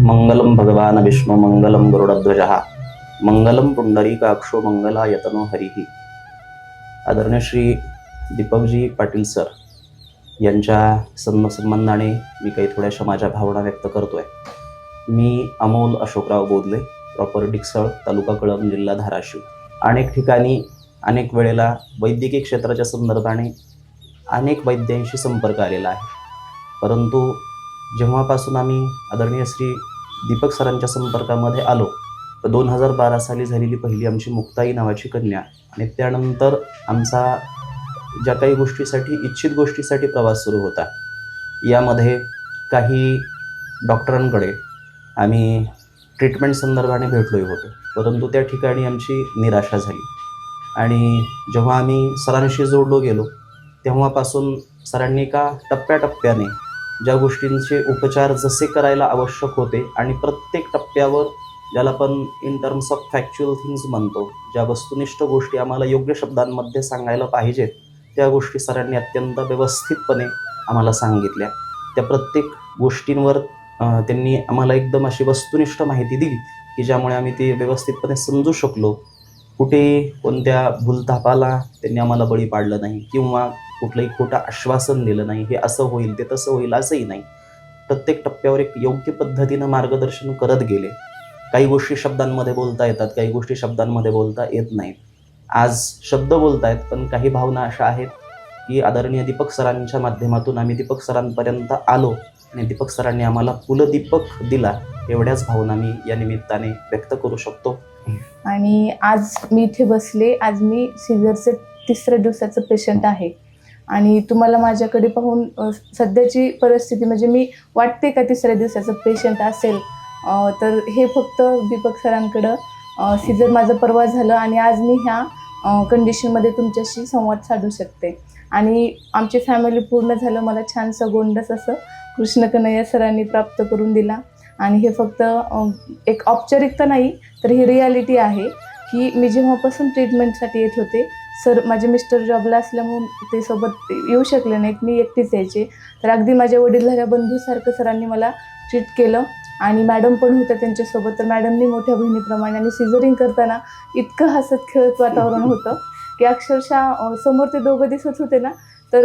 मंगलम भगवान विष्णु मंगलम गरुडध्वजः मंगलम पुंडरीकाक्षो मंगलायतनो हरिः. आदरणीय श्री दीपकजी पाटील सर यांच्या सन्मानाने मी काही थोड्याशा माझ्या भावना व्यक्त करतोय. मी अमोल अशोकराव बोदले, प्रॉपर डिकसळ, तालुका कळंब, जिल्हा धाराशिव. अनेक ठिकाणी अनेक वेळेला वैद्यकीय क्षेत्राच्या संदर्भाने अनेक वैद्यांशी संपर्क आलेला आहे. परंतु जेव्हापासून आम्ही आदरणीय श्री दीपक सरांच्या संपर्कामध्ये आलो तर 2012 साली झालेली पहिली आमची मुक्ताई नावाची कन्या आणि त्यानंतर आमचा ज्या काही गोष्टीसाठी इच्छित गोष्टीसाठी प्रवास सुरू होता. यामध्ये काही डॉक्टरांकडे आम्ही ट्रीटमेंट संदर्भाने भेटलोही होतो, परंतु त्या ठिकाणी आमची निराशा झाली. आणि जेव्हा आम्ही सरांशी जोडलो गेलो तेव्हापासून सरांनी का टप्प्याटप्प्याने ज्या गोष्टींचे उपचार जसे करायला आवश्यक होते आणि प्रत्येक टप्प्यावर ज्याला आपण in terms of factual things म्हणतो, ज्या वस्तुनिष्ठ गोष्टी आम्हाला योग्य शब्दांमध्ये सांगायला पाहिजेत त्या गोष्टी सरांनी अत्यंत व्यवस्थितपणे आम्हाला सांगितल्या. त्या प्रत्येक गोष्टींवर त्यांनी आम्हाला एकदम अशी वस्तुनिष्ठ माहिती दिली की ज्यामुळे आम्ही ते व्यवस्थितपणे समजू शकलो. कुठे कोणत्या भूलथापाला त्यांनी आम्हाला बळी पाडलं नाही किंवा कुठलंही खोटं आश्वासन दिलं नाही, हे असं होईल ते तसं होईल असंही नाही. प्रत्येक टप्प्यावर एक योग्य पद्धतीनं मार्गदर्शन करत गेले. काही गोष्टी शब्दांमध्ये बोलता येतात, काही गोष्टी शब्दांमध्ये बोलता येत नाहीत. आज शब्द बोलता आहेत, पण काही भावना अशा आहेत की आदरणीय दीपक सरांच्या माध्यमातून आम्ही दीपक सरांपर्यंत आलो आणि दीपक सरांनी आम्हाला कुलदीपक दिला, एवढ्याच भावना मी या निमित्ताने व्यक्त करू शकतो. आणि आज मी इथे बसले. आज मी सिझरचे 3ऱ्या दिवसाचं पेशंट आहे आणि तुम्हाला माझ्याकडे पाहून सध्याची परिस्थिती म्हणजे मी वाटते का 3ऱ्या दिवसाचं पेशंट असेल, तर हे फक्त दीपक सरांकडं सिझर माझं परवा झालं आणि आज मी ह्या कंडिशनमध्ये तुमच्याशी संवाद साधू शकते. आणि आमची फॅमिली पूर्ण झालं. मला छानसं गोंडस असं कृष्ण कन्हैया सरांनी प्राप्त करून दिला. आणि हे फक्त एक औपचारिकता नाही तर ही रियालिटी आहे की मी जेव्हापासून ट्रीटमेंटसाठी येत होते, सर माझे मिस्टर जॉबला असल्यामुळे ते सोबत येऊ शकले नाहीत, मी एकटीच यायचे. तर अगदी माझ्या वडीलधाऱ्या बंधूसारखं सरांनी मला ट्रीट केलं. आणि मॅडम पण होत्या त्यांच्यासोबत, तर मॅडमनी मोठ्या बहिणीप्रमाणे. आणि सिझरिंग करताना इतकं हसत खेळत वातावरण होतं की अक्षरशः समोर ते दोघं दिसत होते ना, तर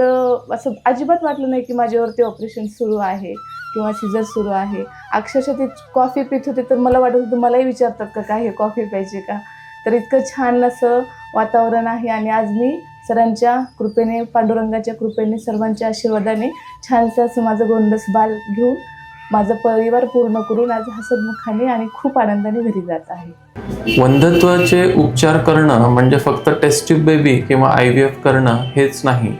असं अजिबात वाटलं नाही की माझ्यावरती ऑपरेशन सुरू आहे किंवा सिझर सुरू आहे. अक्षरशः ते कॉफी पित होते तर मला वाटत होतं मलाही विचारतात का काय हे कॉफी प्यायची का. तर इतकं छान असं वातावरण आहे. आणि आज मी सरांच्या कृपेने, पांडुरंगाच्या कृपेने, सर्वांच्या आशीर्वादाने छानसं असं माझं गोंडस बाल घेऊन माझा परिवार पूर्ण करून आज हसतमुखाने आणि खूप आनंदाने घरी जात आहे. वंध्यत्वाचे उपचार करणं म्हणजे फक्त टेस्ट ट्यूब बेबी किंवा IVF करणं हेच नाही,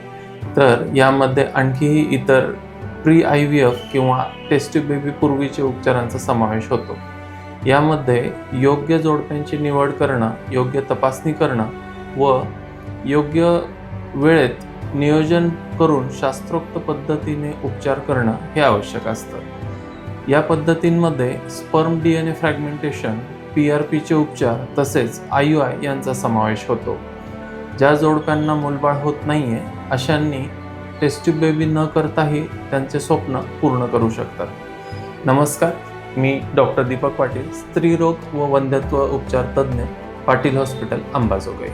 तर यामध्ये आणखीही इतर प्री IVF किंवा टेस्ट ट्यूब बेबी पूर्वीचे उपचारांचा समावेश होतो. यामध्ये योग्य जोडप्यांची निवड करणं, योग्य तपासणी करणं व योग्य वेळेत नियोजन करून शास्त्रोक्त पद्धतीने उपचार करणं हे आवश्यक असतं. या पद्धतींमध्ये स्पर्म DNA फ्रॅगमेंटेशन, PRPचे उपचार तसेच IUI यांचा समावेश होतो. ज्या जोडप्यांना मूलबाळ होत नाहीये अशांनी टेस्ट ट्यूब बेबी न करताही त्यांचे स्वप्न पूर्ण करू शकतात. नमस्कार, मी डॉक्टर दीपक पाटील, स्त्रीरोग व वंध्यत्व उपचार तज्ज्ञ, पाटील हॉस्पिटल, अंबाजोगाई.